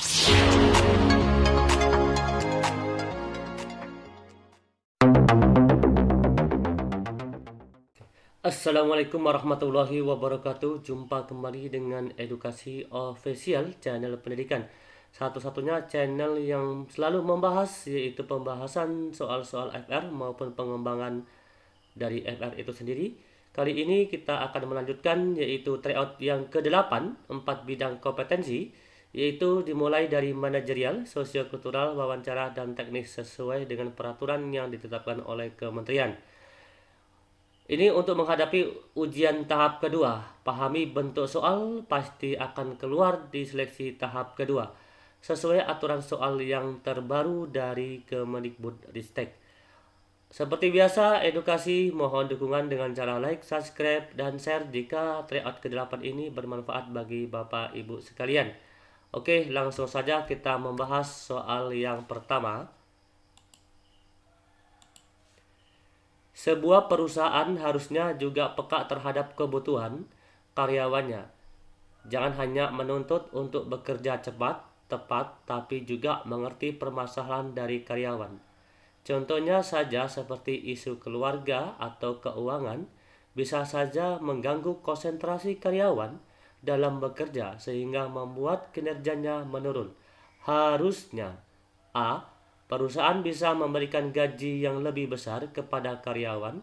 Assalamualaikum warahmatullahi wabarakatuh. Jumpa kembali dengan Edukasi Official, channel pendidikan. Satu-satunya channel yang selalu membahas, yaitu pembahasan soal-soal FR maupun pengembangan dari FR itu sendiri. Kali ini kita akan melanjutkan, yaitu tryout yang ke-8, 4 bidang kompetensi, yaitu dimulai dari manajerial, sosiokultural, wawancara, dan teknis sesuai dengan peraturan yang ditetapkan oleh Kementerian. Ini untuk menghadapi ujian tahap kedua. Pahami bentuk soal pasti akan keluar di seleksi tahap kedua, sesuai aturan soal yang terbaru dari Kemendikbudristek. Seperti biasa, edukasi mohon dukungan dengan cara like, subscribe, dan share jika tryout ke-8 ini bermanfaat bagi Bapak Ibu sekalian. Oke, langsung saja kita membahas soal yang pertama. Sebuah perusahaan harusnya juga peka terhadap kebutuhan karyawannya. Jangan hanya menuntut untuk bekerja cepat, tepat, tapi juga mengerti permasalahan dari karyawan. Contohnya saja seperti isu keluarga atau keuangan bisa saja mengganggu konsentrasi karyawan dalam bekerja sehingga membuat kinerjanya menurun. Harusnya A. Perusahaan bisa memberikan gaji yang lebih besar kepada karyawan.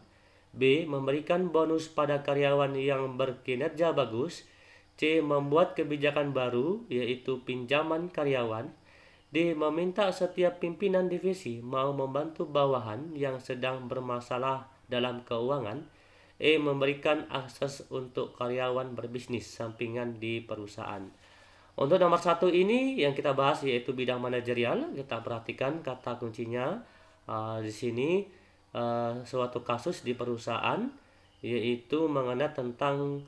B. Memberikan bonus pada karyawan yang berkinerja bagus. C. Membuat kebijakan baru, yaitu pinjaman karyawan. D. Meminta setiap pimpinan divisi mau membantu bawahan yang sedang bermasalah dalam keuangan. E. Memberikan akses untuk karyawan berbisnis sampingan di perusahaan. Untuk nomor 1 ini yang kita bahas yaitu bidang manajerial. Kita perhatikan kata kuncinya di sini suatu kasus di perusahaan, yaitu mengenai tentang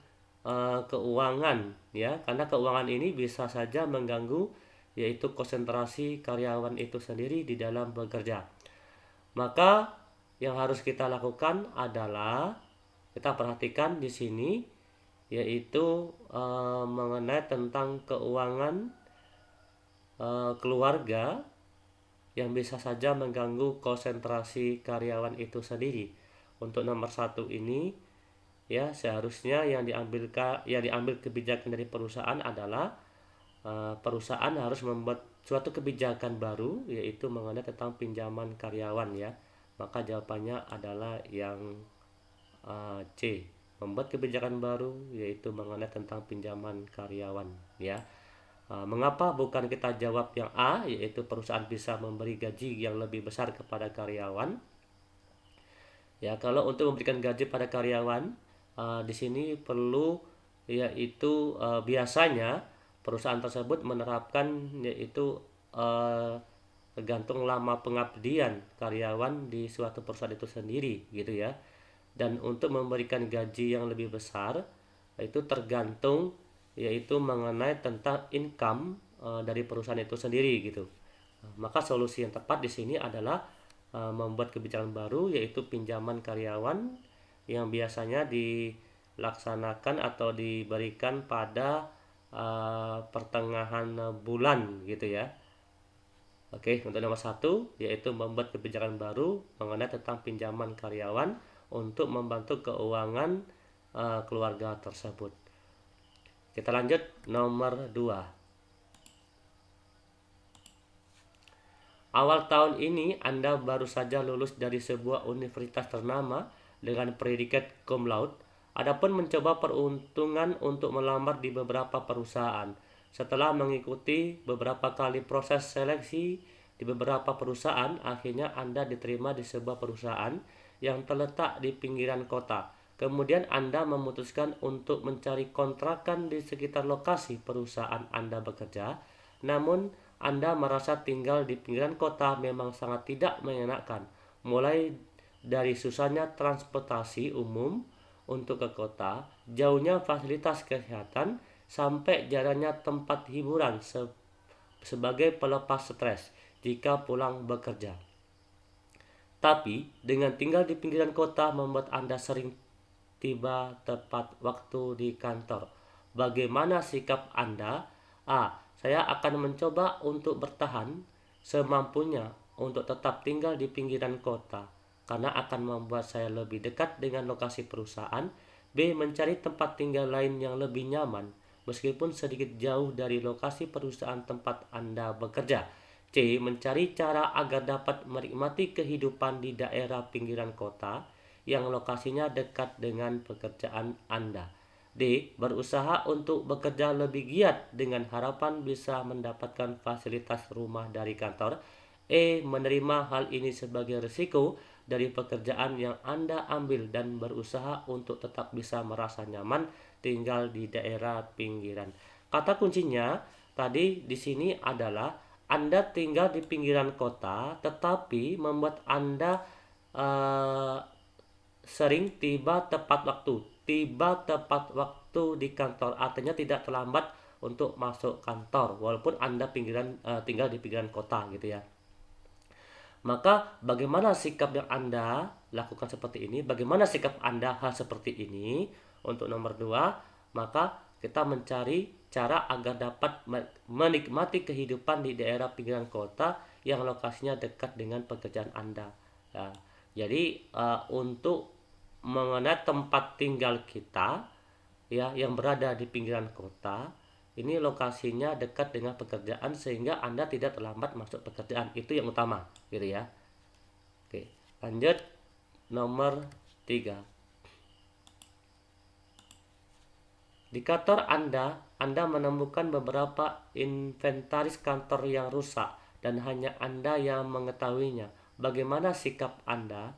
keuangan, ya, karena keuangan ini bisa saja mengganggu yaitu konsentrasi karyawan itu sendiri di dalam bekerja. Maka yang harus kita lakukan adalah kita perhatikan di sini, yaitu mengenai tentang keuangan keluarga yang bisa saja mengganggu konsentrasi karyawan itu sendiri. Untuk nomor 1 ini, ya, seharusnya yang diambil kebijakan dari perusahaan adalah perusahaan harus membuat suatu kebijakan baru, yaitu mengenai tentang pinjaman karyawan, ya. Maka jawabannya adalah yang C. Membuat kebijakan baru, yaitu mengenai tentang pinjaman karyawan, ya. Mengapa bukan kita jawab yang A, yaitu perusahaan bisa memberi gaji yang lebih besar kepada karyawan? Ya, kalau untuk memberikan gaji pada karyawan, di sini perlu, yaitu biasanya perusahaan tersebut menerapkan yaitu tergantung lama pengabdian karyawan di suatu perusahaan itu sendiri, gitu ya. Dan untuk memberikan gaji yang lebih besar itu tergantung yaitu mengenai tentang income dari perusahaan itu sendiri, gitu. Maka solusi yang tepat di sini adalah membuat kebijakan baru, yaitu pinjaman karyawan yang biasanya dilaksanakan atau diberikan pada pertengahan bulan, gitu ya. Oke, untuk nomor 1 yaitu membuat kebijakan baru mengenai tentang pinjaman karyawan untuk membantu keuangan keluarga tersebut. Kita lanjut nomor 2. Awal tahun ini Anda baru saja lulus dari sebuah universitas ternama dengan predikat cum laude. Adapun mencoba peruntungan untuk melamar di beberapa perusahaan. Setelah mengikuti beberapa kali proses seleksi di beberapa perusahaan, akhirnya Anda diterima di sebuah perusahaan yang terletak di pinggiran kota. Kemudian Anda memutuskan untuk mencari kontrakan di sekitar lokasi perusahaan Anda bekerja. Namun Anda merasa tinggal di pinggiran kota memang sangat tidak menyenangkan. Mulai dari susahnya transportasi umum untuk ke kota, jauhnya fasilitas kesehatan, sampai jarangnya tempat hiburan sebagai pelepas stres jika pulang bekerja. Tapi dengan tinggal di pinggiran kota membuat Anda sering tiba tepat waktu di kantor. Bagaimana sikap Anda? A. Saya akan mencoba untuk bertahan semampunya untuk tetap tinggal di pinggiran kota, karena akan membuat saya lebih dekat dengan lokasi perusahaan. B. Mencari tempat tinggal lain yang lebih nyaman, meskipun sedikit jauh dari lokasi perusahaan tempat Anda bekerja. C. Mencari cara agar dapat menikmati kehidupan di daerah pinggiran kota yang lokasinya dekat dengan pekerjaan Anda. D. Berusaha untuk bekerja lebih giat dengan harapan bisa mendapatkan fasilitas rumah dari kantor. E. Menerima hal ini sebagai risiko dari pekerjaan yang Anda ambil dan berusaha untuk tetap bisa merasa nyaman tinggal di daerah pinggiran. Kata kuncinya tadi di sini adalah Anda tinggal di pinggiran kota, tetapi membuat Anda uh, sering tiba tepat waktu. Tiba tepat waktu di kantor artinya tidak terlambat untuk masuk kantor walaupun Anda tinggal di pinggiran kota gitu ya. Maka bagaimana sikap yang Anda lakukan seperti ini? Bagaimana sikap Anda hal seperti ini? Untuk nomor 2, maka kita mencari cara agar dapat menikmati kehidupan di daerah pinggiran kota yang lokasinya dekat dengan pekerjaan Anda. Ya, jadi untuk mengenai tempat tinggal kita ya yang berada di pinggiran kota, ini lokasinya dekat dengan pekerjaan sehingga Anda tidak terlambat masuk pekerjaan. Itu yang utama, gitu ya. Oke, lanjut nomor 3. Di kantor Anda menemukan beberapa inventaris kantor yang rusak dan hanya Anda yang mengetahuinya. Bagaimana sikap Anda?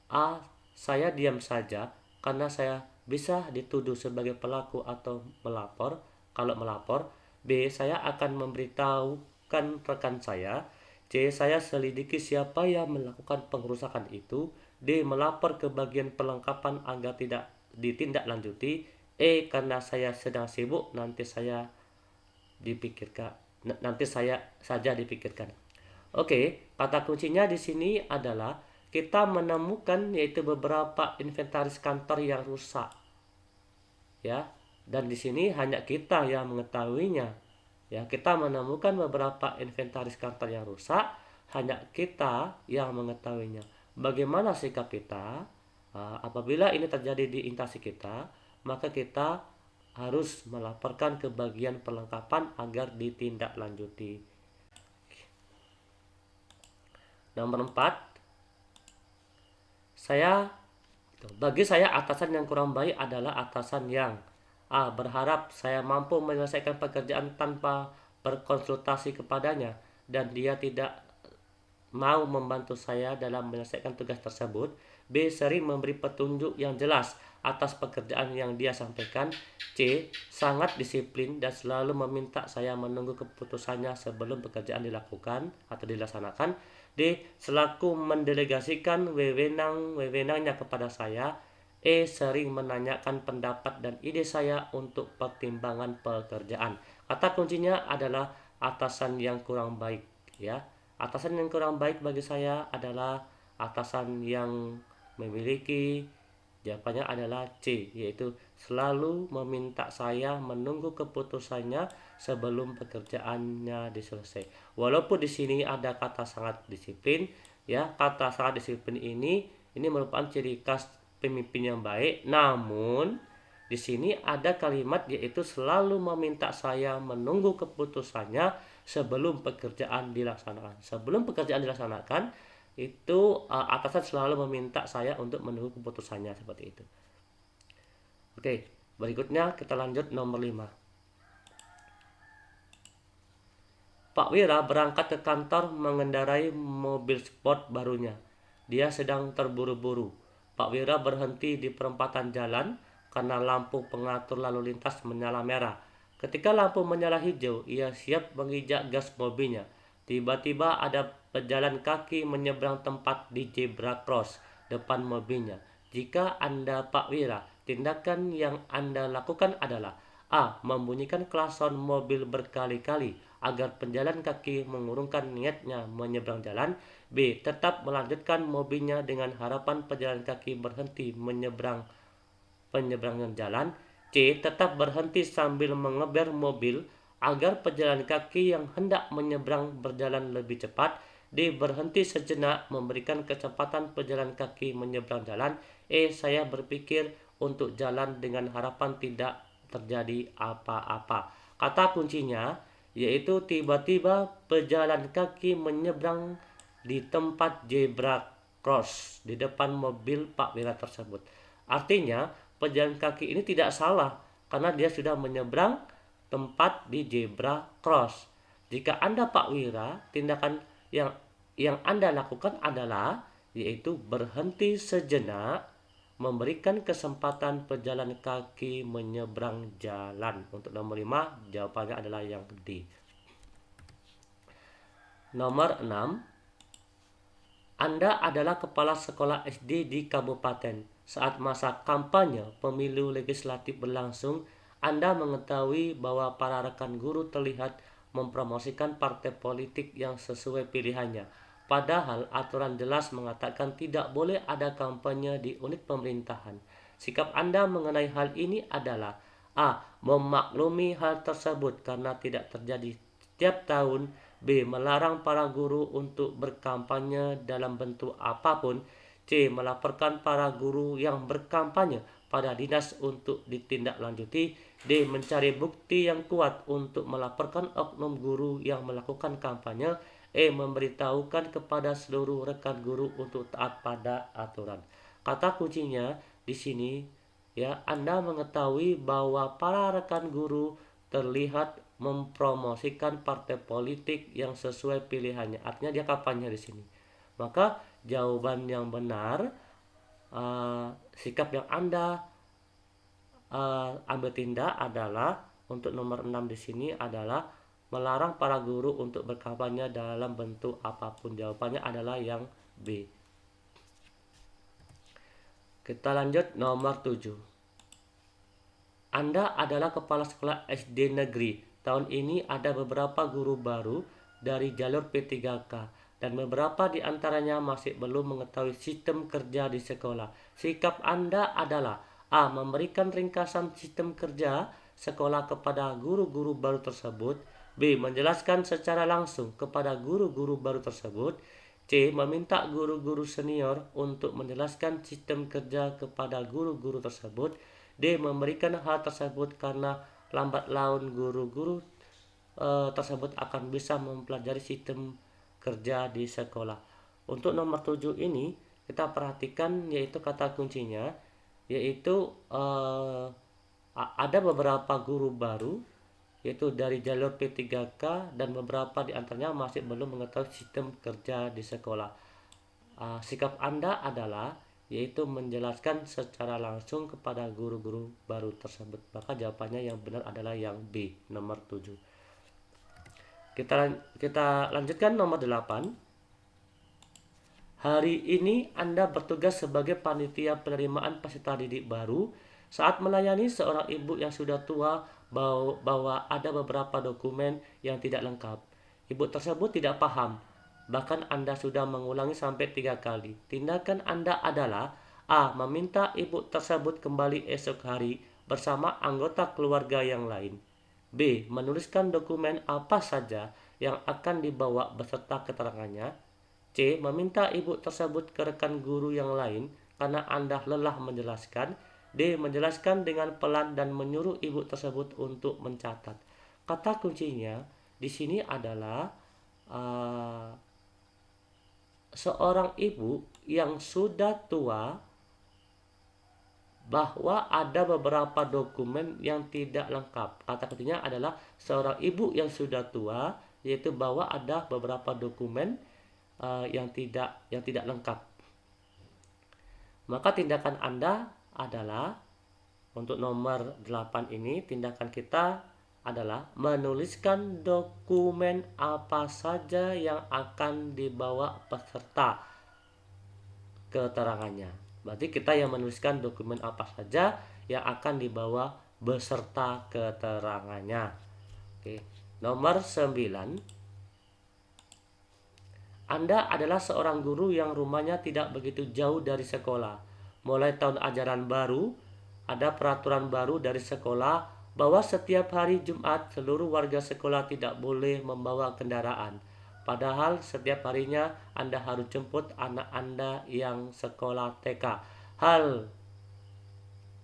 A. Saya diam saja karena saya bisa dituduh sebagai pelaku atau melapor. Kalau melapor, B. Saya akan memberitahukan rekan saya. C. Saya selidiki siapa yang melakukan pengrusakan itu. D. Melapor ke bagian perlengkapan agar tidak ditindaklanjuti. E. Karena saya sedang sibuk, nanti saya saja dipikirkan. Oke, kata kuncinya di sini adalah kita menemukan yaitu beberapa inventaris kantor yang rusak. Ya, dan di sini hanya kita yang mengetahuinya. Ya, kita menemukan beberapa inventaris kantor yang rusak, hanya kita yang mengetahuinya. Bagaimana sikap kita? Apabila ini terjadi di instansi kita, maka kita harus melaporkan ke bagian perlengkapan agar ditindaklanjuti. Nomor 4, bagi saya atasan yang kurang baik adalah atasan yang A. Berharap saya mampu menyelesaikan pekerjaan tanpa berkonsultasi kepadanya dan dia tidak mau membantu saya dalam menyelesaikan tugas tersebut. B. Sering memberi petunjuk yang jelas atas pekerjaan yang dia sampaikan. C. Sangat disiplin dan selalu meminta saya menunggu keputusannya sebelum pekerjaan dilakukan atau dilaksanakan. D. Selaku mendelegasikan wewenangnya kepada saya. E. Sering menanyakan pendapat dan ide saya untuk pertimbangan pekerjaan. Kata kuncinya adalah atasan yang kurang baik ya. Atasan yang kurang baik bagi saya adalah atasan yang memiliki, jawabannya adalah C, yaitu selalu meminta saya menunggu keputusannya sebelum pekerjaannya diselesai. Walaupun di sini ada kata sangat disiplin, ya, kata sangat disiplin ini merupakan ciri khas pemimpin yang baik. Namun di sini ada kalimat yaitu selalu meminta saya menunggu keputusannya sebelum pekerjaan dilaksanakan. Sebelum pekerjaan dilaksanakan, itu atasan selalu meminta saya untuk menunggu keputusannya seperti itu. Oke, berikutnya kita lanjut nomor 5. Pak Wira berangkat ke kantor mengendarai mobil sport barunya. Dia sedang terburu-buru. Pak Wira berhenti di perempatan jalan karena lampu pengatur lalu lintas menyala merah. Ketika lampu menyala hijau, ia siap menginjak gas mobilnya. Tiba-tiba ada pejalan kaki menyeberang tempat di zebra cross depan mobilnya. Jika Anda Pak Wira, tindakan yang Anda lakukan adalah A. Membunyikan klakson mobil berkali-kali agar penjalan kaki mengurungkan niatnya menyeberang jalan. B. Tetap melanjutkan mobilnya dengan harapan pejalan kaki berhenti penyeberangan jalan. C. Tetap berhenti sambil mengeber mobil agar pejalan kaki yang hendak menyeberang berjalan lebih cepat. D. Berhenti sejenak memberikan kecepatan pejalan kaki menyeberang jalan. E. Saya berpikir untuk jalan dengan harapan tidak terjadi apa-apa. Kata kuncinya yaitu tiba-tiba pejalan kaki menyeberang di tempat zebra cross di depan mobil Pak Wira tersebut. Artinya pejalan kaki ini tidak salah karena dia sudah menyeberang tempat di zebra cross. Jika Anda Pak Wira, tindakan yang Anda lakukan adalah yaitu berhenti sejenak memberikan kesempatan pejalan kaki menyeberang jalan. Untuk nomor 5 jawabannya adalah yang D. Nomor 6, Anda adalah kepala sekolah SD di kabupaten. Saat masa kampanye pemilu legislatif berlangsung, Anda mengetahui bahwa para rekan guru terlihat mempromosikan partai politik yang sesuai pilihannya. Padahal aturan jelas mengatakan tidak boleh ada kampanye di unit pemerintahan. Sikap Anda mengenai hal ini adalah A. Memaklumi hal tersebut karena tidak terjadi setiap tahun. B. Melarang para guru untuk berkampanye dalam bentuk apapun. C. Melaporkan para guru yang berkampanye pada dinas untuk ditindaklanjuti. D. Mencari bukti yang kuat untuk melaporkan oknum guru yang melakukan kampanye. E. Memberitahukan kepada seluruh rekan guru untuk taat pada aturan. Kata kuncinya di sini ya, Anda mengetahui bahwa para rekan guru terlihat mempromosikan partai politik yang sesuai pilihannya. Artinya dia kampanye di sini. Maka jawaban yang benar, sikap yang Anda ambil tindak adalah untuk nomor 6 di sini adalah melarang para guru untuk berkampanye dalam bentuk apapun. Jawabannya adalah yang B. Kita lanjut nomor 7. Anda adalah kepala sekolah SD negeri. Tahun ini ada beberapa guru baru dari jalur P3K dan beberapa di antaranya masih belum mengetahui sistem kerja di sekolah. Sikap Anda adalah A. Memberikan ringkasan sistem kerja sekolah kepada guru-guru baru tersebut. B. Menjelaskan secara langsung kepada guru-guru baru tersebut. C. Meminta guru-guru senior untuk menjelaskan sistem kerja kepada guru-guru tersebut. D. Memberikan hal tersebut karena lambat laun guru-guru tersebut akan bisa mempelajari sistem kerja di sekolah. Untuk nomor 7 ini kita perhatikan yaitu kata kuncinya yaitu ada beberapa guru baru yaitu dari jalur P3K dan beberapa di antaranya masih belum mengetahui sistem kerja di sekolah. Sikap Anda adalah yaitu menjelaskan secara langsung kepada guru-guru baru tersebut. Maka jawabannya yang benar adalah yang B, nomor 7. Kita lanjutkan nomor 8. Hari ini Anda bertugas sebagai panitia penerimaan peserta didik baru. Saat melayani seorang ibu yang sudah tua bahwa ada beberapa dokumen yang tidak lengkap. Ibu tersebut tidak paham. Bahkan Anda sudah mengulangi sampai 3 kali. Tindakan Anda adalah A. Meminta ibu tersebut kembali esok hari bersama anggota keluarga yang lain. B. Menuliskan dokumen apa saja yang akan dibawa beserta keterangannya. C. Meminta ibu tersebut ke rekan guru yang lain karena Anda lelah menjelaskan. D. Menjelaskan dengan pelan dan menyuruh ibu tersebut untuk mencatat. Kata kuncinya di sini adalah seorang ibu yang sudah tua bahwa ada beberapa dokumen yang tidak lengkap. Kata kuncinya adalah seorang ibu yang sudah tua, yaitu bahwa ada beberapa dokumen yang tidak lengkap. Maka tindakan Anda adalah untuk nomor 8 ini, tindakan kita adalah menuliskan dokumen apa saja yang akan dibawa peserta keterangannya. Berarti kita yang menuliskan dokumen apa saja yang akan dibawa beserta keterangannya. Oke. Nomor 9. Anda adalah seorang guru yang rumahnya tidak begitu jauh dari sekolah. Mulai tahun ajaran baru, ada peraturan baru dari sekolah bahwa setiap hari Jumat seluruh warga sekolah tidak boleh membawa kendaraan. Padahal setiap harinya Anda harus jemput anak Anda yang sekolah TK. Hal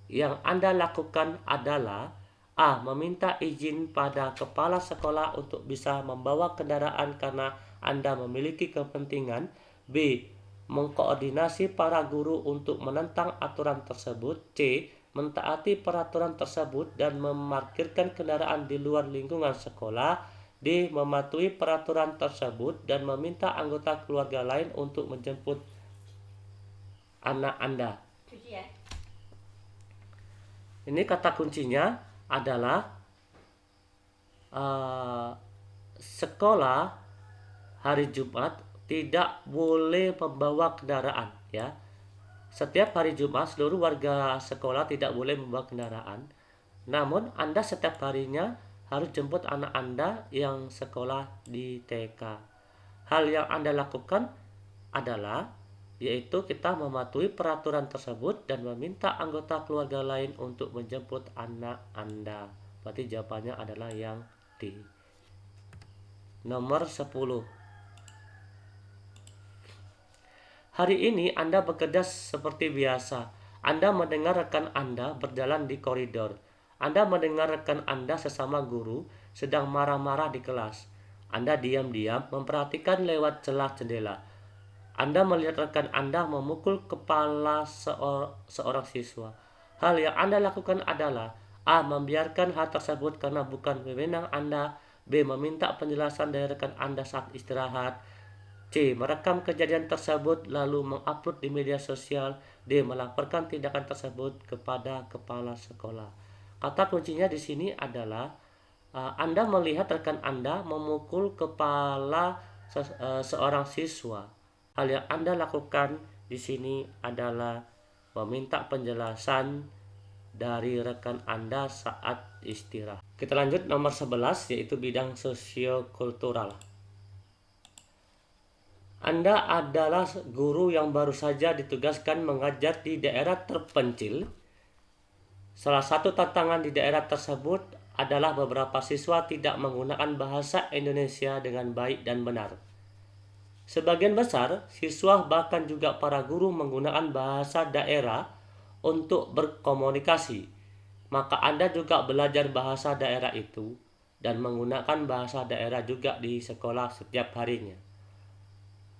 yang Anda lakukan adalah A. Meminta izin pada kepala sekolah untuk bisa membawa kendaraan karena Anda memiliki kepentingan. B. Mengkoordinasi para guru untuk menentang aturan tersebut. C. Mentaati peraturan tersebut dan memarkirkan kendaraan di luar lingkungan sekolah. D. Mematuhi peraturan tersebut dan meminta anggota keluarga lain untuk menjemput anak Anda. Ini kata kuncinya adalah sekolah hari Jumat tidak boleh membawa kendaraan, ya. Setiap hari Jumat seluruh warga sekolah tidak boleh membawa kendaraan. Namun Anda setiap harinya harus jemput anak Anda yang sekolah di TK. Hal yang Anda lakukan adalah yaitu kita mematuhi peraturan tersebut dan meminta anggota keluarga lain untuk menjemput anak Anda. Berarti jawabannya adalah yang D. Nomor 10. Hari ini Anda bekerja seperti biasa. Anda mendengar rekan Anda berjalan di koridor. Anda mendengar rekan Anda sesama guru sedang marah-marah di kelas. Anda diam-diam memperhatikan lewat celah jendela. Anda melihat rekan Anda memukul kepala seorang siswa. Hal yang Anda lakukan adalah A. Membiarkan hal tersebut karena bukan wewenang Anda. B. Meminta penjelasan dari rekan Anda saat istirahat. C. Merekam kejadian tersebut lalu mengupload di media sosial. D. Melaporkan tindakan tersebut kepada kepala sekolah. Kata kuncinya di sini adalah Anda melihat rekan Anda memukul kepala seorang siswa. Hal yang Anda lakukan di sini adalah meminta penjelasan dari rekan Anda saat istirahat. Kita lanjut nomor 11 yaitu bidang sosiokultural. Anda adalah guru yang baru saja ditugaskan mengajar di daerah terpencil. Salah satu tantangan di daerah tersebut adalah beberapa siswa tidak menggunakan bahasa Indonesia dengan baik dan benar. Sebagian besar siswa bahkan juga para guru menggunakan bahasa daerah untuk berkomunikasi. Maka Anda juga belajar bahasa daerah itu dan menggunakan bahasa daerah juga di sekolah setiap harinya.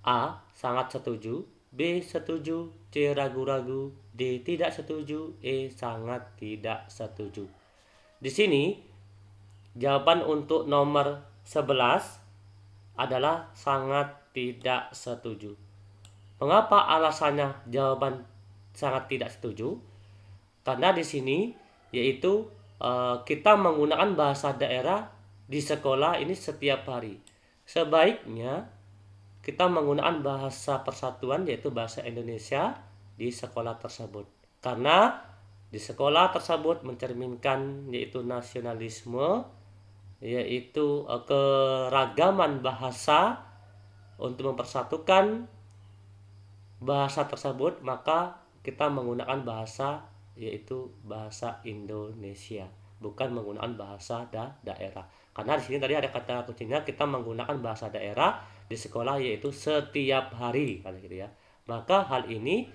A. Sangat setuju. B. Setuju. C. Ragu-ragu. D. Tidak setuju. E. Sangat tidak setuju. Di sini jawaban untuk nomor 11 adalah sangat tidak setuju. Mengapa alasannya jawaban sangat tidak setuju? Karena di sini yaitu kita menggunakan bahasa daerah di sekolah ini setiap hari. Sebaiknya kita menggunakan bahasa persatuan yaitu bahasa Indonesia di sekolah tersebut. Karena di sekolah tersebut mencerminkan yaitu nasionalisme, yaitu keragaman bahasa untuk mempersatukan bahasa tersebut, maka kita menggunakan bahasa yaitu bahasa Indonesia, bukan menggunakan bahasa daerah. Karena di sini tadi ada kata kuncinya kita menggunakan bahasa daerah di sekolah yaitu setiap hari kan gitu ya. Maka hal ini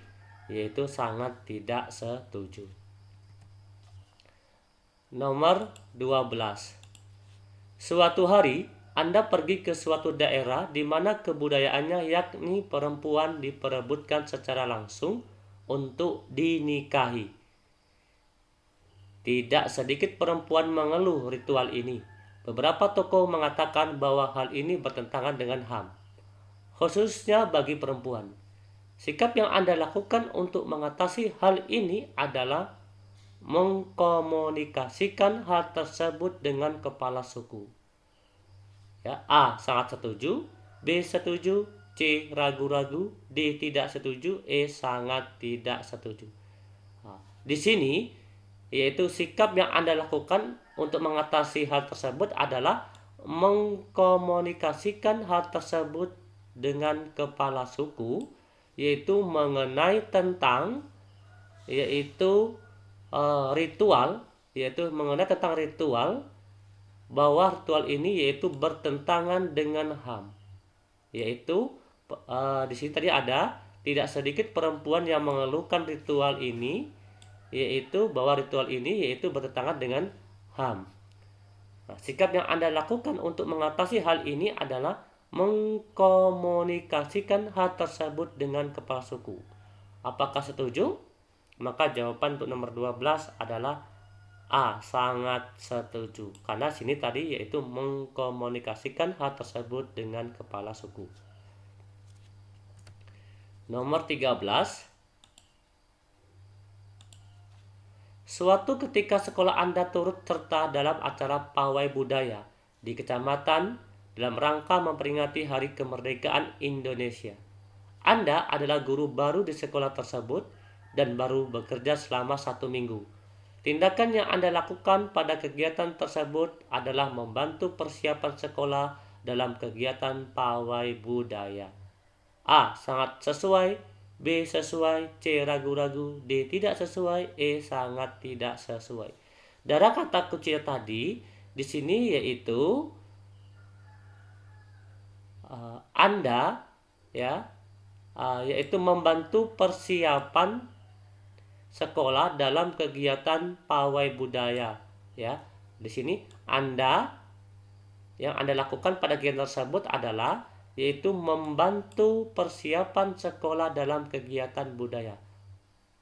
yaitu sangat tidak setuju. Nomor 12. Suatu hari Anda pergi ke suatu daerah di mana kebudayaannya yakni perempuan diperebutkan secara langsung untuk dinikahi. Tidak sedikit perempuan mengeluh ritual ini. Beberapa tokoh mengatakan bahwa hal ini bertentangan dengan HAM, khususnya bagi perempuan. Sikap yang Anda lakukan untuk mengatasi hal ini adalah mengkomunikasikan hal tersebut dengan kepala suku. Ya, A. Sangat setuju. B. Setuju. C. Ragu-ragu. D. Tidak setuju. E. Sangat tidak setuju. Nah, di sini yaitu sikap yang Anda lakukan untuk mengatasi hal tersebut adalah mengkomunikasikan hal tersebut dengan kepala suku, yaitu mengenai tentang yaitu ritual yaitu mengenai tentang ritual, bahwa ritual ini yaitu bertentangan dengan HAM. Yaitu di sini tadi ada tidak sedikit perempuan yang mengeluhkan ritual ini, yaitu bahwa ritual ini yaitu bertentangan dengan HAM. Nah, sikap yang Anda lakukan untuk mengatasi hal ini adalah mengkomunikasikan hal tersebut dengan kepala suku. Apakah setuju? Maka jawaban untuk nomor 12 adalah A, sangat setuju. Karena sini tadi yaitu mengkomunikasikan hal tersebut dengan kepala suku. Nomor 13. Suatu ketika sekolah Anda turut serta dalam acara pawai budaya di kecamatan dalam rangka memperingati Hari Kemerdekaan Indonesia. Anda adalah guru baru di sekolah tersebut dan baru bekerja selama 1 minggu. Tindakan yang Anda lakukan pada kegiatan tersebut adalah membantu persiapan sekolah dalam kegiatan pawai budaya. A, sangat sesuai. B, sesuai. C, ragu-ragu. D, tidak sesuai. E, sangat tidak sesuai. Dari kata kunci tadi di sini yaitu Anda ya, yaitu membantu persiapan sekolah dalam kegiatan pawai budaya ya. Di sini yang Anda lakukan pada kegiatan tersebut adalah yaitu membantu persiapan sekolah dalam kegiatan budaya.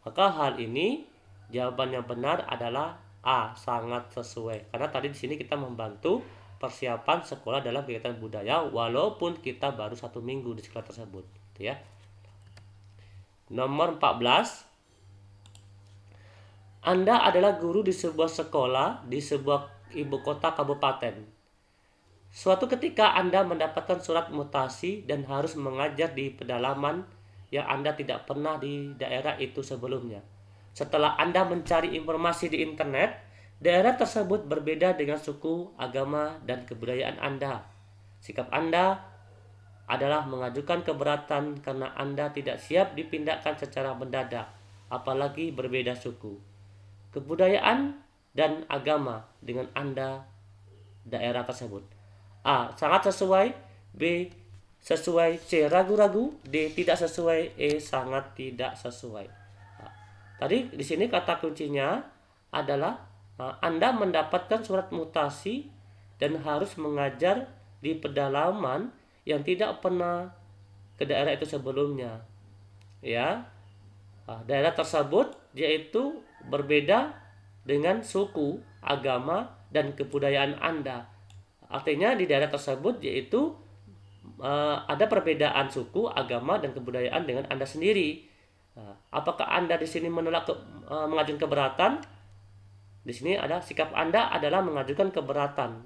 Maka hal ini jawaban yang benar adalah A, sangat sesuai. Karena tadi di sini kita membantu persiapan sekolah dalam kegiatan budaya walaupun kita baru 1 minggu di sekolah tersebut, gitu ya. Nomor 14. Anda adalah guru di sebuah sekolah di sebuah ibu kota kabupaten. Suatu ketika Anda mendapatkan surat mutasi dan harus mengajar di pedalaman yang Anda tidak pernah di daerah itu sebelumnya. Setelah Anda mencari informasi di internet, daerah tersebut berbeda dengan suku, agama, dan kebudayaan Anda. Sikap Anda adalah mengajukan keberatan karena Anda tidak siap dipindahkan secara mendadak, apalagi berbeda suku, kebudayaan, dan agama dengan Anda daerah tersebut. A, sangat sesuai. B, sesuai. C, ragu-ragu. D, tidak sesuai. E, sangat tidak sesuai. Nah, tadi di sini kata kuncinya adalah Anda mendapatkan surat mutasi dan harus mengajar di pedalaman yang tidak pernah ke daerah itu sebelumnya. Ya, daerah tersebut yaitu berbeda dengan suku, agama, dan kebudayaan Anda. Artinya di daerah tersebut yaitu ada perbedaan suku, agama, dan kebudayaan dengan Anda sendiri. Apakah Anda di sini menolak mengajukan keberatan? Di sini ada sikap Anda adalah mengajukan keberatan.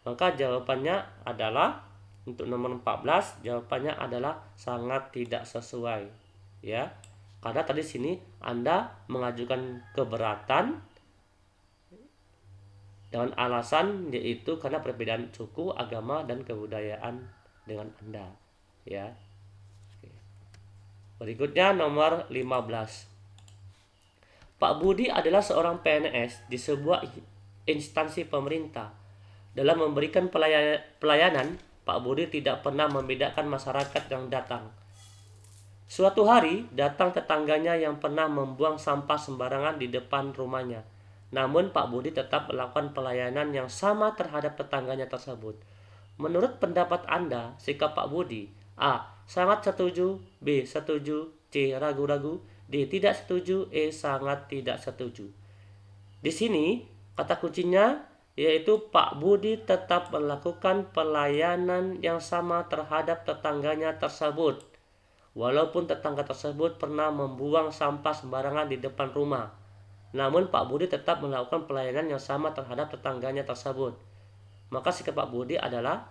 Maka jawabannya adalah untuk nomor 14 jawabannya adalah sangat tidak sesuai. Ya. Karena tadi sini Anda mengajukan keberatan dengan alasan yaitu karena perbedaan suku, agama, dan kebudayaan dengan Anda ya. Berikutnya nomor 15. Pak Budi adalah seorang PNS di sebuah instansi pemerintah. Dalam memberikan pelayanan, Pak Budi tidak pernah membedakan masyarakat yang datang. Suatu hari datang tetangganya yang pernah membuang sampah sembarangan di depan rumahnya. Namun Pak Budi tetap melakukan pelayanan yang sama terhadap tetangganya tersebut. Menurut pendapat Anda, sikap Pak Budi A, sangat setuju. B, setuju. C, ragu-ragu. D, tidak setuju. E, sangat tidak setuju. Di sini kata kuncinya yaitu Pak Budi tetap melakukan pelayanan yang sama terhadap tetangganya tersebut. Walaupun tetangga tersebut pernah membuang sampah sembarangan di depan rumah. Namun Pak Budi tetap melakukan pelayanan yang sama terhadap tetangganya tersebut. Maka sikap Pak Budi adalah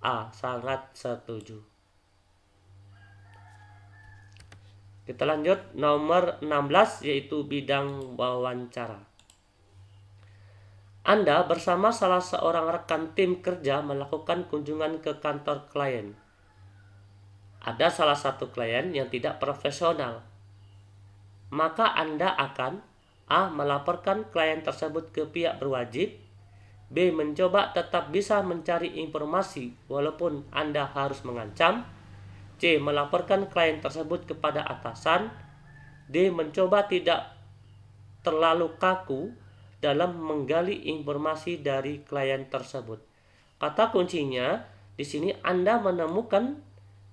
A, sangat setuju. Kita lanjut nomor 16 yaitu bidang wawancara. Anda bersama salah seorang rekan tim kerja melakukan kunjungan ke kantor klien. Ada salah satu klien yang tidak profesional. Maka Anda akan A. Melaporkan klien tersebut ke pihak berwajib. B. Mencoba tetap bisa mencari informasi walaupun Anda harus mengancam. C. Melaporkan klien tersebut kepada atasan. D. Mencoba tidak terlalu kaku dalam menggali informasi dari klien tersebut. Kata kuncinya di sini Anda menemukan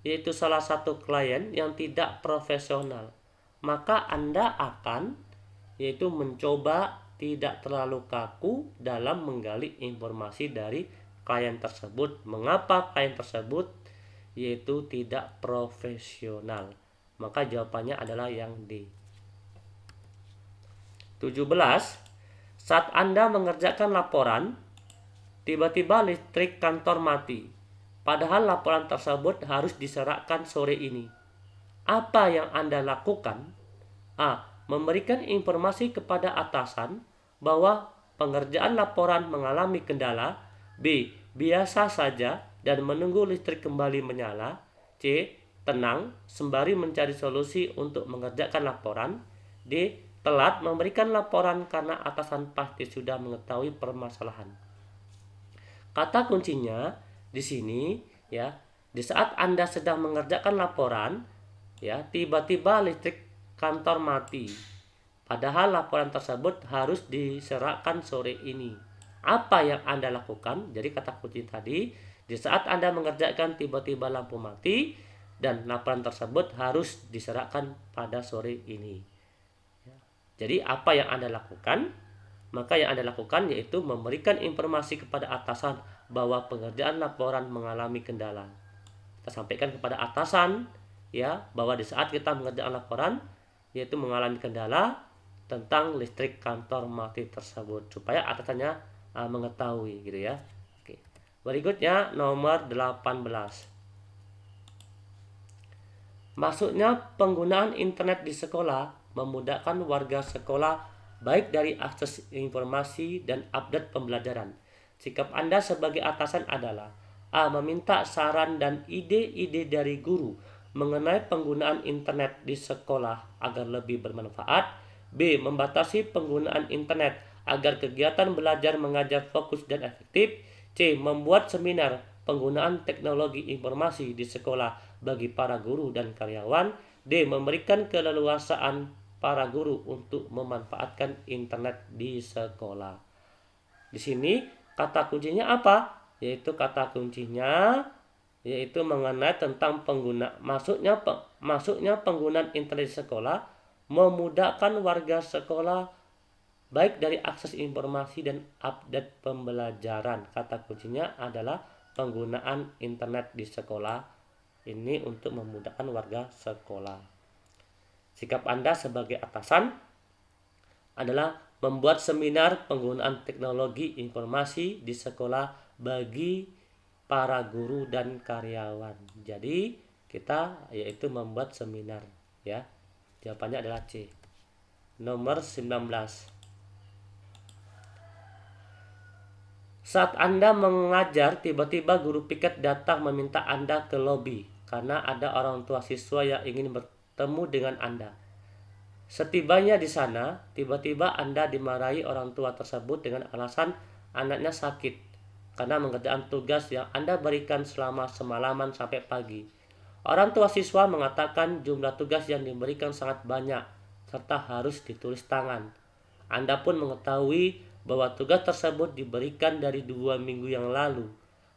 yaitu salah satu klien yang tidak profesional, maka Anda akan yaitu mencoba tidak terlalu kaku dalam menggali informasi dari klien tersebut. Mengapa klien tersebut yaitu tidak profesional? Maka jawabannya adalah yang D. 17. Saat Anda mengerjakan laporan, tiba-tiba listrik kantor mati. Padahal laporan tersebut harus diserahkan sore ini. Apa yang Anda lakukan? A. Memberikan informasi kepada atasan bahwa pengerjaan laporan mengalami kendala. B. Biasa saja dan menunggu listrik kembali menyala. C. Tenang sembari mencari solusi untuk mengerjakan laporan. D. Telat memberikan laporan karena atasan pasti sudah mengetahui permasalahan. Kata kuncinya di sini ya, di saat Anda sedang mengerjakan laporan ya, tiba-tiba listrik kantor mati. Padahal laporan tersebut harus diserahkan sore ini. Apa yang Anda lakukan? Jadi kata kunci tadi, di saat Anda mengerjakan tiba-tiba lampu mati dan laporan tersebut harus diserahkan pada sore ini. Jadi apa yang Anda lakukan? Maka yang Anda lakukan yaitu memberikan informasi kepada atasan bahwa pengerjaan laporan mengalami kendala. Kita sampaikan kepada atasan ya bahwa di saat kita mengerjakan laporan yaitu mengalami kendala tentang listrik kantor mati tersebut supaya atasannya mengetahui gitu ya. Oke. Berikutnya nomor 18. Masuknya penggunaan internet di sekolah memudahkan warga sekolah baik dari akses informasi dan update pembelajaran. Sikap Anda sebagai atasan adalah A. Meminta saran dan ide-ide dari guru mengenai penggunaan internet di sekolah agar lebih bermanfaat. B. Membatasi penggunaan internet agar kegiatan belajar mengajar fokus dan efektif. C. Membuat seminar penggunaan teknologi informasi di sekolah bagi para guru dan karyawan. D. Memberikan keleluasaan para guru untuk memanfaatkan internet di sekolah. Di sini kata kuncinya apa? Yaitu kata kuncinya yaitu mengenai tentang masuknya penggunaan internet di sekolah memudahkan warga sekolah baik dari akses informasi dan update pembelajaran. Kata kuncinya adalah penggunaan internet di sekolah ini untuk memudahkan warga sekolah. Sikap Anda sebagai atasan adalah membuat seminar penggunaan teknologi informasi di sekolah bagi para guru dan karyawan. Jadi kita yaitu membuat seminar ya. Jawabannya adalah C. Nomor 19. Saat Anda mengajar, tiba-tiba guru piket datang meminta Anda ke lobi karena ada orang tua siswa yang ingin bertemu dengan Anda. Setibanya di sana, tiba-tiba Anda dimarahi orang tua tersebut dengan alasan anaknya sakit karena mengerjakan tugas yang Anda berikan selama semalaman sampai pagi. Orang tua siswa mengatakan jumlah tugas yang diberikan sangat banyak serta harus ditulis tangan. Anda pun mengetahui bahwa tugas tersebut diberikan dari 2 minggu yang lalu.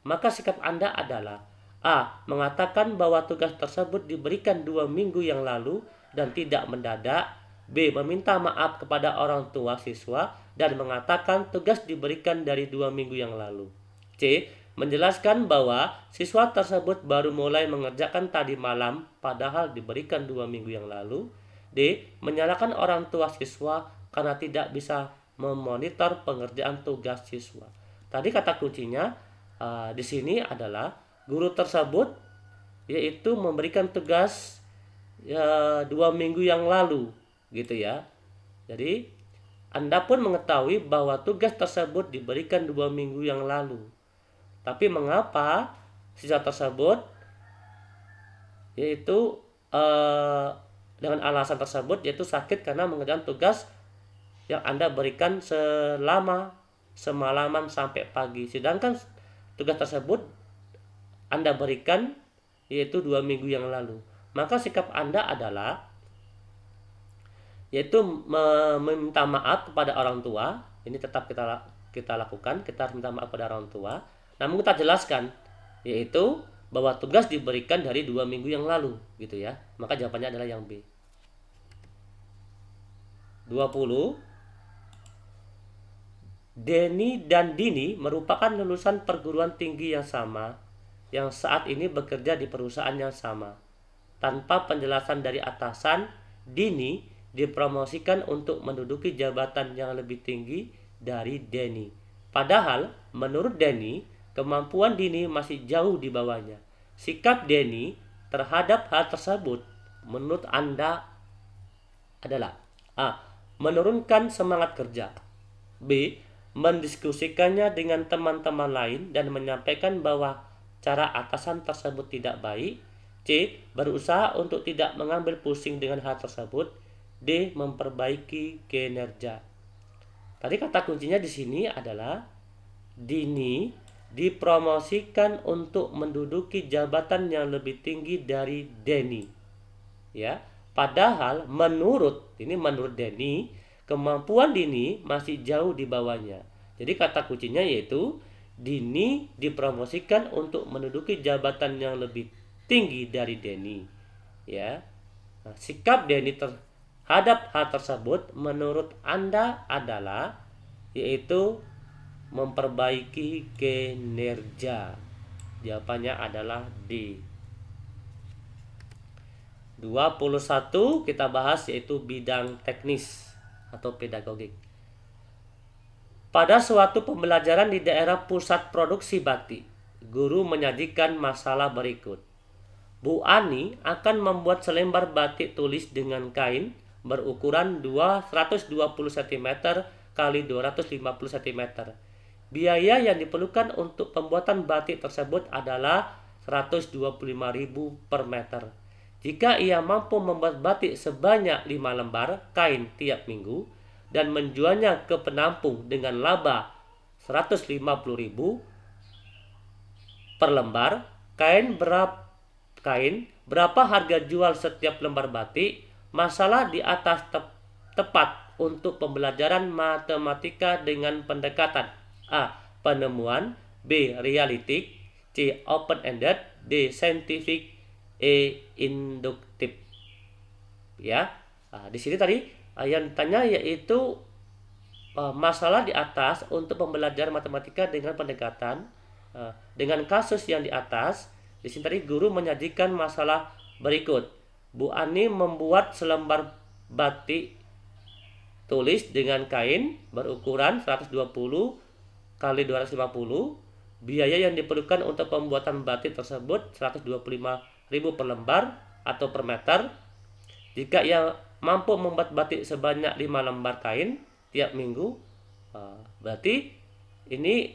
Maka sikap Anda adalah A. Mengatakan bahwa tugas tersebut diberikan 2 minggu yang lalu dan tidak mendadak. B. Meminta maaf kepada orang tua siswa dan mengatakan tugas diberikan dari 2 minggu yang lalu. C. Menjelaskan bahwa siswa tersebut baru mulai mengerjakan tadi malam padahal diberikan 2 minggu yang lalu. D. Menyalahkan orang tua siswa karena tidak bisa memonitor pengerjaan tugas siswa. Tadi kata kuncinya di sini adalah guru tersebut yaitu memberikan tugas 2 minggu yang lalu gitu ya. Jadi Anda pun mengetahui bahwa tugas tersebut diberikan 2 minggu yang lalu. Tapi mengapa siswa tersebut yaitu dengan alasan tersebut yaitu sakit karena mengerjakan tugas yang Anda berikan selama semalaman sampai pagi. Sedangkan tugas tersebut Anda berikan yaitu 2 minggu yang lalu. Maka sikap Anda adalah yaitu meminta maaf kepada orang tua. Ini tetap kita lakukan, kita harus minta maaf kepada orang tua. Namun kita jelaskan yaitu bahwa tugas diberikan dari 2 minggu yang lalu, gitu ya. Maka jawabannya adalah yang B. 20. Denny dan Dini merupakan lulusan perguruan tinggi yang sama yang saat ini bekerja di perusahaan yang sama. Tanpa penjelasan dari atasan, Dini dipromosikan untuk menduduki jabatan yang lebih tinggi dari Denny. Padahal menurut Denny, kemampuan Dini masih jauh di bawahnya. Sikap Denny terhadap hal tersebut menurut Anda adalah A. Menurunkan semangat kerja. B. Mendiskusikannya dengan teman-teman lain dan menyampaikan bahwa cara atasan tersebut tidak baik. C. Berusaha untuk tidak mengambil pusing dengan hal tersebut. D. Memperbaiki kinerja. Tadi kata kuncinya di sini adalah Dini dipromosikan untuk menduduki jabatan yang lebih tinggi dari Denny. Ya, padahal menurut Denny, kemampuan Dini masih jauh di bawahnya. Jadi kata kuncinya yaitu Dini dipromosikan untuk menduduki jabatan yang lebih tinggi dari Denny. Ya. Nah, sikap Denny terhadap hal tersebut menurut Anda adalah yaitu memperbaiki kinerja. Jawabannya adalah D. 21 kita bahas yaitu bidang teknis atau pedagogik. Pada suatu pembelajaran di daerah pusat produksi batik, guru menyajikan masalah berikut. Bu Ani akan membuat selembar batik tulis dengan kain berukuran 120 cm x 250 cm. Biaya yang diperlukan untuk pembuatan batik tersebut adalah 125.000 per meter. Jika ia mampu membuat batik sebanyak 5 lembar kain tiap minggu dan menjualnya ke penampung dengan laba 150.000 per lembar, berapa harga jual setiap lembar batik? Masalah di atas tepat untuk pembelajaran matematika dengan pendekatan A. Penemuan, B. Realistik, C. Open-ended, D. Scientific, E. Induktif. Ya, di sini tadi yang ditanya yaitu masalah di atas untuk pembelajaran matematika dengan pendekatan dengan kasus yang di atas. Di sini tadi guru menyajikan masalah berikut. Bu Ani membuat selembar batik tulis dengan kain berukuran 120 x 250. Biaya yang diperlukan untuk pembuatan batik tersebut 125.000 per lembar atau per meter. Jika ia mampu membuat batik sebanyak 5 lembar kain tiap minggu, berarti ini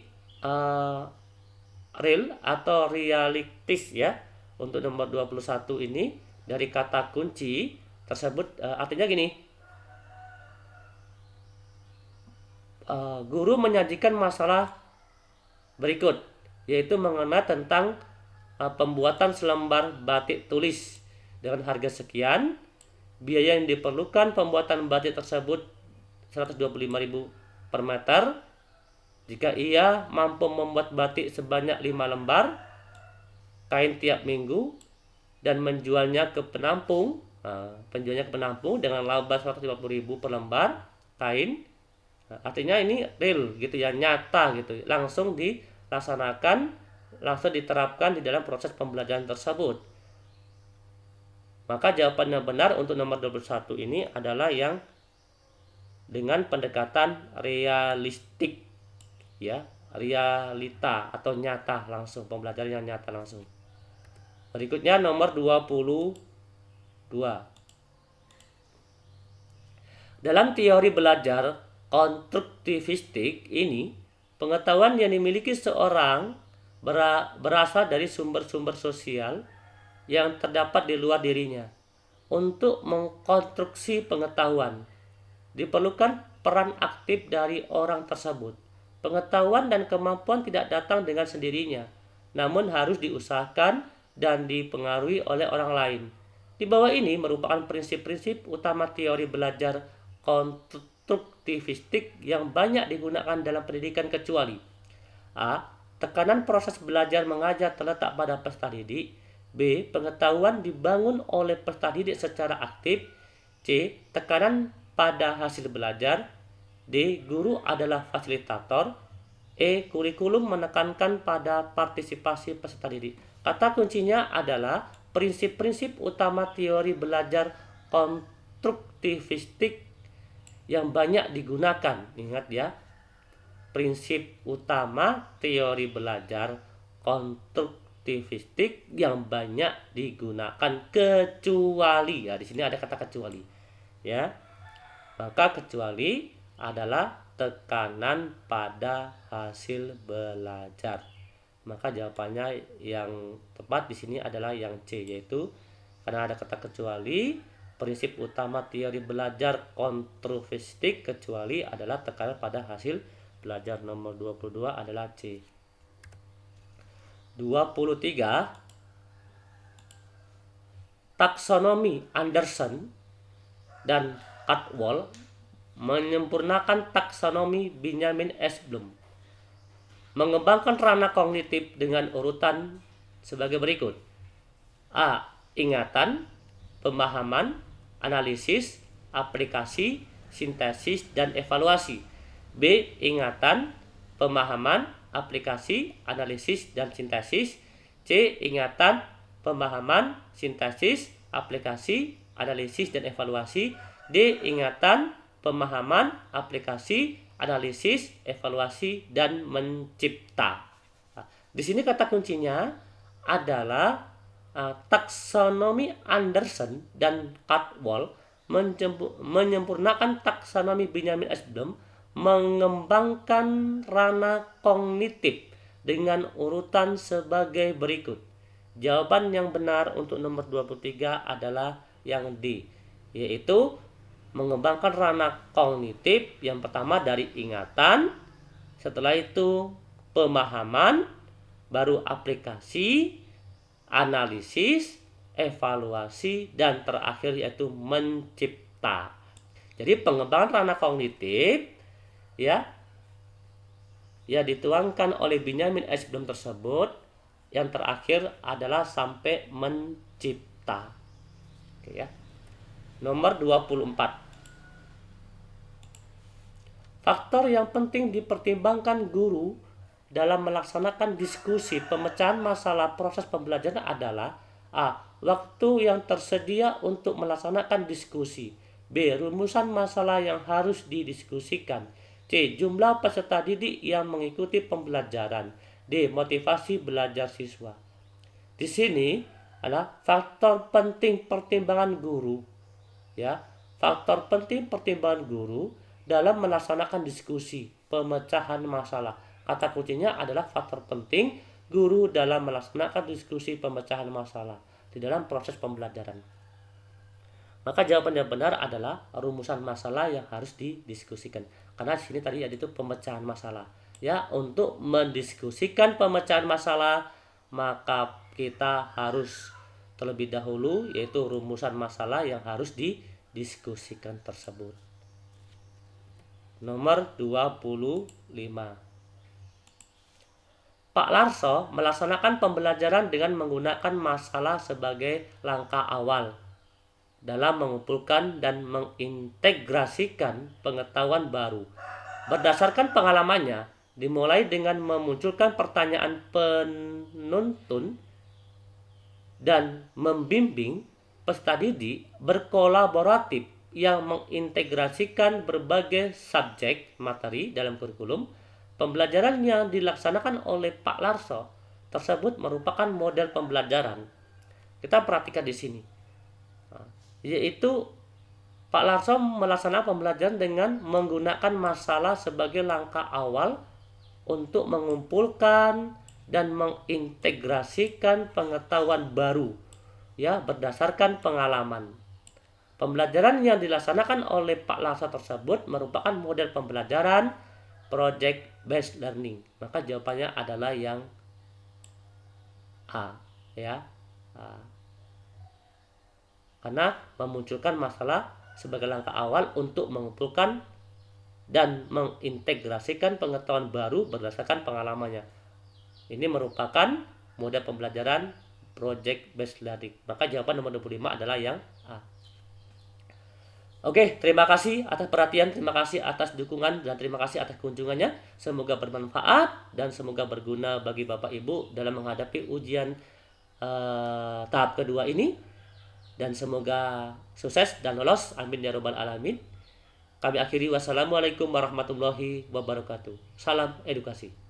real atau realistis ya. Untuk nomor 21 ini dari kata kunci tersebut artinya gini. Guru menyajikan masalah berikut, yaitu mengenai tentang pembuatan selembar batik tulis dengan harga sekian. Biaya yang diperlukan pembuatan batik tersebut 125.000 per meter. Jika ia mampu membuat batik sebanyak 5 lembar kain tiap minggu dan menjualnya ke penampung, dengan laba 150.000 per lembar kain. Artinya ini real gitu ya, nyata gitu, langsung dilaksanakan, langsung diterapkan di dalam proses pembelajaran tersebut. Maka jawaban yang benar untuk nomor 21 ini adalah yang dengan pendekatan realistik ya, realita atau nyata langsung, pembelajaran yang nyata langsung. Berikutnya nomor 22. Dalam teori belajar konstruktivistik ini, pengetahuan yang dimiliki seorang berasal dari sumber-sumber sosial yang terdapat di luar dirinya. Untuk mengkonstruksi pengetahuan, Diperlukan peran aktif dari orang tersebut. Pengetahuan dan kemampuan tidak datang dengan sendirinya, namun harus diusahakan dan dipengaruhi oleh orang lain. Di bawah ini merupakan prinsip-prinsip utama teori belajar konstruktivistik yang banyak digunakan dalam pendidikan kecuali: A. Tekanan proses belajar mengajar terletak pada peserta didik. B. Pengetahuan dibangun oleh peserta didik secara aktif. C. Tekanan pada hasil belajar. D. Guru adalah fasilitator. E. Kurikulum menekankan pada partisipasi peserta didik. Kata kuncinya adalah prinsip-prinsip utama teori belajar konstruktivistik yang banyak digunakan. Ingat ya, prinsip utama teori belajar konstruktivistik yang banyak digunakan kecuali, ya di sini ada kata kecuali, ya. Maka kecuali adalah tekanan pada hasil belajar. Maka jawabannya yang tepat di sini adalah yang C, yaitu karena ada kata kecuali, prinsip utama teori belajar konstruktivistik kecuali adalah tekanan pada hasil belajar. Nomor 22 adalah C. 23. Taksonomi Anderson dan Caldwell menyempurnakan taksonomi Benjamin S. Bloom, mengembangkan ranah kognitif dengan urutan sebagai berikut: A. Ingatan, pemahaman, analisis, aplikasi, sintesis, dan evaluasi. B. Ingatan, pemahaman, aplikasi, analisis, dan sintesis. C. Ingatan, pemahaman, sintesis, aplikasi, analisis, dan evaluasi. D. Ingatan, pemahaman, aplikasi, analisis, evaluasi, dan mencipta. Nah, di sini kata kuncinya adalah taksonomi Anderson dan Caldwell menyempurnakan taksonomi Benjamin S. Bloom, mengembangkan ranah kognitif dengan urutan sebagai berikut. Jawaban yang benar untuk nomor 23 adalah yang D, yaitu mengembangkan ranah kognitif yang pertama dari ingatan, setelah itu pemahaman, baru aplikasi, analisis, evaluasi, dan terakhir yaitu mencipta. Jadi pengembangan ranah kognitif ya dituangkan oleh Benjamin S. Bloom tersebut, yang terakhir adalah sampai mencipta. Oke ya. Nomor 24. Faktor yang penting dipertimbangkan guru dalam melaksanakan diskusi pemecahan masalah proses pembelajaran adalah: A. Waktu yang tersedia untuk melaksanakan diskusi. B. Rumusan masalah yang harus didiskusikan. C. Jumlah peserta didik yang mengikuti pembelajaran. D. Motivasi belajar siswa. Di sini adalah faktor penting pertimbangan guru. Ya, faktor penting pertimbangan guru dalam melaksanakan diskusi pemecahan masalah. Kata kuncinya adalah faktor penting guru dalam melaksanakan diskusi pemecahan masalah di dalam proses pembelajaran. Maka jawaban yang benar adalah rumusan masalah yang harus didiskusikan. Karena di sini tadi yaitu pemecahan masalah. Ya, untuk mendiskusikan pemecahan masalah maka kita harus terlebih dahulu yaitu rumusan masalah yang harus didiskusikan tersebut. Nomor 25. Pak Larso melaksanakan pembelajaran dengan menggunakan masalah sebagai langkah awal dalam mengumpulkan dan mengintegrasikan pengetahuan baru. Berdasarkan pengalamannya, dimulai dengan memunculkan pertanyaan penuntun dan membimbing peserta didik berkolaboratif yang mengintegrasikan berbagai subjek materi dalam kurikulum. Pembelajaran yang dilaksanakan oleh Pak Larso tersebut merupakan model pembelajaran. Kita perhatikan di sini, yaitu Pak Larso melaksanakan pembelajaran dengan menggunakan masalah sebagai langkah awal untuk mengumpulkan dan mengintegrasikan pengetahuan baru ya berdasarkan pengalaman. Pembelajaran yang dilaksanakan oleh Pak Laksa tersebut merupakan model pembelajaran project based learning. Maka jawabannya adalah yang A, ya. A. Karena memunculkan masalah sebagai langkah awal untuk mengumpulkan dan mengintegrasikan pengetahuan baru berdasarkan pengalamannya. Ini merupakan model pembelajaran project based learning. Maka jawaban nomor 25 adalah yang A. Oke, terima kasih atas perhatian, terima kasih atas dukungan, dan terima kasih atas kunjungannya. Semoga bermanfaat dan semoga berguna bagi Bapak Ibu dalam menghadapi ujian tahap kedua ini. Dan semoga sukses dan lolos. Amin ya robbal alamin. Kami akhiri, wassalamualaikum warahmatullahi wabarakatuh. Salam edukasi.